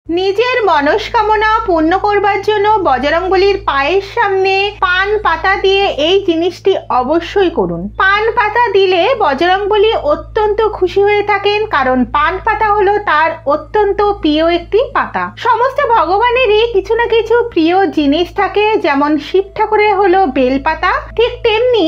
নিজের মনস্কামনা পূর্ণ করবার জন্য বজরংবলীর পায়ের সামনে পান পাতা দিয়ে এই জিনিসটি অবশ্যই করুন। পান পাতা দিলে বজরংবলী অত্যন্ত খুশি হয়ে থাকেন, কারণ পান পাতা হলো তার অত্যন্ত প্রিয় একটি পাতা। সমস্ত ভগবানেরই কিছু না কিছু প্রিয় জিনিস থাকে, যেমন শিব ঠাকুরের হলো বেলপাতা, ঠিক তেমনি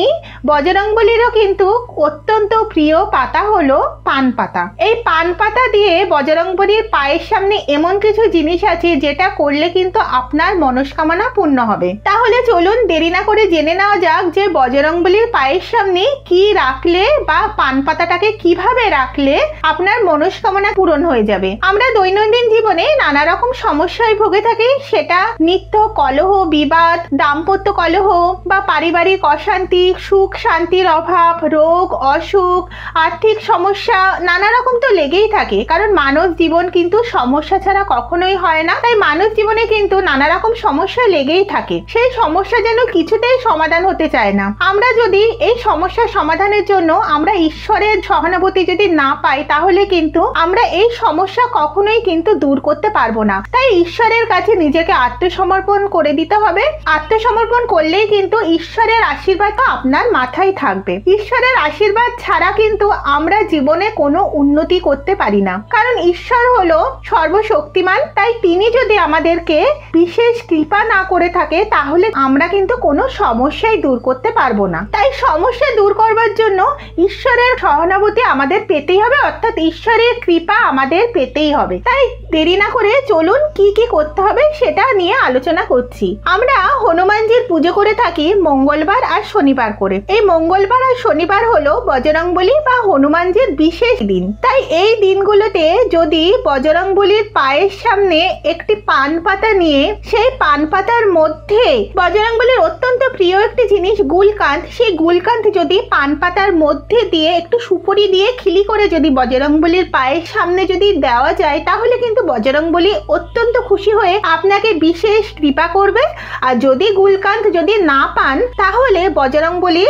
বজরংবলীরও কিন্তু অত্যন্ত প্রিয় পাতা হলো পান পাতা। এই পান পাতা দিয়ে বজরংবলীর পায়ের সামনে এমন কিছু জিনিস আছে যেটা করলে কিন্তু আপনার মনস্কামনা পূর্ণ হবে। তাহলে চলুন দেরি না করে জেনে নেওয়া যাক যে বজরংবলীর পায়ের সামনে কি রাখলে বা পান পাতাটাকে কিভাবে রাখলে আপনার মনস্কামনা পূরণ হয়ে যাবে। আমরা দৈনন্দিন জীবনে নানা রকম সমস্যায় ভুগে থাকি, সেটা নিত্য কলহ বিবাদ, দাম্পত্য কলহ বা পারিবারিক অশান্তি, সুখ শান্তির অভাব, রোগ অসুখ, আর্থিক সমস্যা, নানা রকম তো লেগেই থাকে, কারণ মানব জীবন কিন্তু সমস্যা ছাড়া কখনোই হয় না। তাই মানব জীবনে কিন্তু নানা রকম সমস্যা লেগেই থাকে। সেই সমস্যা যেন কিছুতেই সমাধান হতে চায় না। আমরা যদি এই সমস্যার সমাধানের জন্য আমরা ঈশ্বরের সহানুভূতি যদি না পাই, তাহলে কিন্তু আমরা এই সমস্যা কখনোই কিন্তু দূর করতে পারবো না। তাই ঈশ্বরের কাছে নিজেকে আত্মসমর্পণ করে দিতে হবে। আত্মসমর্পণ করলেই কিন্তু ঈশ্বরের আশীর্বাদ তো আপনার মাথায় থাকবে। ঈশ্বরের আশীর্বাদ ছাড়া কিন্তু আমরা জীবনে কোনো উন্নতি করতে পারি না, কারণ ঈশ্বর হলো সর্বশক্তিমান। তাই তিনি যদি আমাদেরকে বিশেষ কৃপা না করে থাকে, তাহলে আমরা কিন্তু কোনো সমস্যাই দূর করতে পারবো না। তাই সমস্যা দূর করবার জন্য ঈশ্বরের সহানুভূতি আমাদের পেতেই হবে, অর্থাৎ ঈশ্বরের কৃপা আমাদের পেতেই হবে। তাই দেরি না করে চলুন কি কি করতে হবে সেটা নিয়ে আলোচনা করছি। আমরা হনুমানজির পুজো করে থাকি মঙ্গলবার আর শনিবার করে। এই মঙ্গলবার আর শনিবার হলো বজরংবলী বা হনুমানজির বিশেষ দিন। তাই এই দিনগুলোতে যদি বজরংবলীর পায়ের সামনে একটি পান পাতা নিয়ে সেই পান পাতার মধ্যে বজরংবলীর অত্যন্ত প্রিয় একটি জিনিস গুলকান্দ, সেই গুলকান্দ যদি পান পাতার মধ্যে দিয়ে একটু সুপুরি দিয়ে খিলি করে যদি বজরংবলীর পায়ের সামনে যদি দেওয়া যায়, তাহলে কিন্তু বজরংবলী অত্যন্ত খুশি হয়ে আপনাকে বিশেষ কৃপা করবে। আর যদি গুলকান্দ যদি না পান, তাহলে বজরংবলী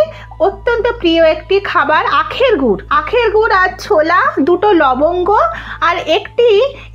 অত্যন্ত প্রিয় একটি খাবার আখের গুড়, আখের গুড় আর ছোলা, দুটো লবঙ্গ আর একটি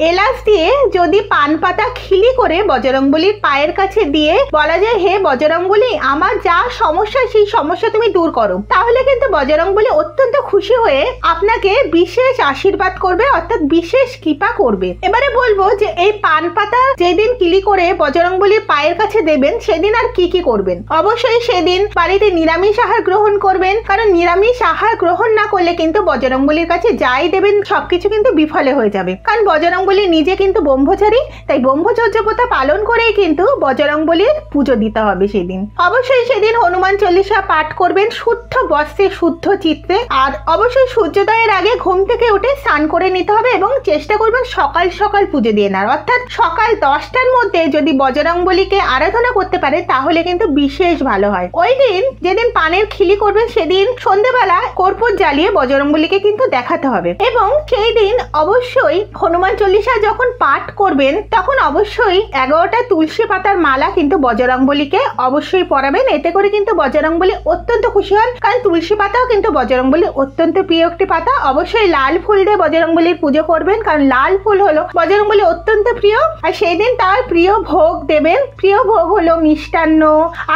এলাচ দিয়ে যদি পান পাতা খিলি করে বজরংবলীর পায়ের কাছে দিয়ে বলা যায়, হে বজরংবলী, আমার যা সমস্যা সেই সমস্যা তুমি দূর করো, তাহলে কিন্তু বজরংবলী অত্যন্ত খুশি হয়ে আপনাকে বিশেষ আশীর্বাদ করবে, অর্থাৎ বিশেষ কৃপা করবে। এবারে বলবো যে এই পান পাতা যেদিন কিলি করে বজরংবলীর পায়ের কাছে দেবেন, সেদিন আর কি কি করবেন। অবশ্যই সেদিন বাড়িতে নিরামিষ আহার গ্রহণ করবেন, কারণ নিরামিষ আহার গ্রহণ না করলে কিন্তু বজরংবলীর কাছে যাই দেবেন সবকিছু কিন্তু বিফলে হয়ে যাবে। কারণ বজরংবলী নিজে কিন্তু ব্রহ্মচারী, তাই ব্রহ্মচর্য প্রথা পালন করেই কিন্তু বজরংবলীর পুজো দিতে হবে সেদিন। অবশ্যই সেদিন হনুমান চল্লিশা পাঠ করবেন শুদ্ধ বস্ত্রে শুদ্ধ চিত্তে। আর অবশ্যই সূর্যোদয়ের আগে ঘুম থেকে উঠে স্নান করে নিতে হবে এবং চেষ্টা করবেন সকাল সকাল পুজো দিয়ে নেওয়ার, অর্থাৎ সকাল 10টার মধ্যে যদি বজরংবলীকে আরাধনা করতে পারে তাহলে কিন্তু বিশেষ ভালো হয়। ওই দিন যেদিন পানের খিলি করবেন, সেদিন সন্ধ্যেবেলা কর্পূর জ্বালিয়ে বজরংবলীকে কিন্তু দেখাতে হবে। এবং সেই দিন অবশ্যই হনুমান চল্লিশা যখন পাঠ করবেন, তখন অবশ্যই 11টা তুলসী পাতার মালা কিন্তু বজরংবলীকে অবশ্যই পরাবেন। এতে করে কিন্তু বজরংবলী অত্যন্ত খুশি হন, কারণ তুলসী পাতাও কিন্তু বজরংবলীর অত্যন্ত প্রিয় একটি পাতা। অবশ্যই লাল ফুল দিয়ে বজরংবলীর পুজো করবেন, কারণ লাল ফুল হলো বজরংবলী অত্যন্ত প্রিয়। আর সেই দিন তার প্রিয় ভোগ দেবেন। প্রিয় ভোগ হলো মিষ্টান্ন,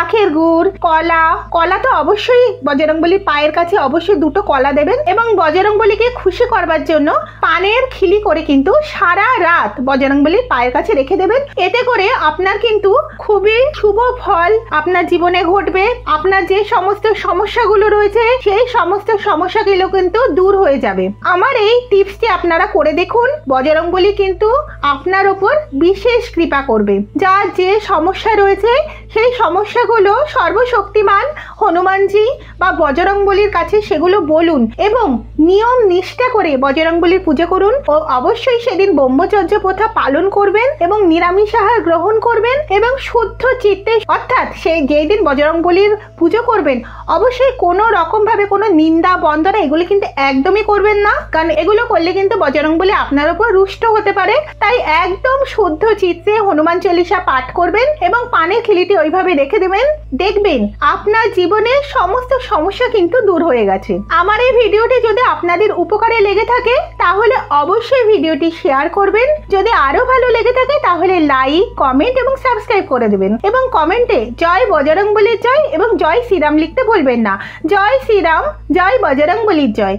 আখের গুড়, কলা। কলা তো অবশ্যই বজরংবলীর পায়ের কাছে অবশ্যই দুটো কলা দেবেন এবং বজরংবলীকে খুশি করবার জন্য পানের খিলি করে কিন্তু সারা রাত বজরংবলীর পায়ের কাছে রেখে দেবেন। এতে করে আপনার কিন্তু খুবই শুভ ফল আপনার জীবনে ঘটবে। আপনার যে সমস্ত সমস্যাগুলো রয়েছে সেই সমস্ত সমস্যাগুলো কিন্তু দূর হয়ে যাবে। আমার এই টিপসটি আপনারা করে দেখুন, বজরংবলী কিন্তু আপনার উপর বিশেষ কৃপা করবে। যার যে সমস্যা রয়েছে সেই সমস্যাগুলো সর্বশক্তিমান হনুমানজি বা বজরংবলীর কাছে সেগুলো বলুন এবং নিয়ম নিষ্ঠা করে বজরংবলীর পুজো করুন। ও অবশ্যই সেদিন ব্রহ্মচর্য প্রথা পালন করবেন এবং নিরামিষ আহার গ্রহণ করবেন এবং শুদ্ধ চিত্তে, অর্থাৎ সেই যেই দিন বজরংবলীর পুজো করবেন অবশ্যই কোনো রকম ভাবে কোনো নিন্দা বন্দনা এগুলো কিন্তু একদমই করবেন না, কারণ এগুলো করলে কিন্তু বজরংবলী আপনার উপর রুষ্ট হতে পারে। তাই একদম শুদ্ধ চিত্তে হনুমান চল্লিশা পাঠ করবেন এবং পানের খিলিটি ওইভাবে রেখে দেবেন। দেখবেন আপনার জীবনে সমস্ত সমস্যা কিন্তু দূর হয়ে গেছে। আমার এই ভিডিওটি যদি আপনাদের উপকারে লেগে থাকে তাহলে অবশ্যই ভিডিওটি শেয়ার করবেন। যদি আরো ভালো লেগে থাকে তাহলে লাইক, কমেন্ট এবং সাবস্ক্রাইব করে দেবেন এবং কমেন্টে জয় বজরংবলীর জয় এবং জয় শ্রীরাম লিখতে ভুলবেন না। জয় শ্রীরাম, জয় বজরংবলীর জয়।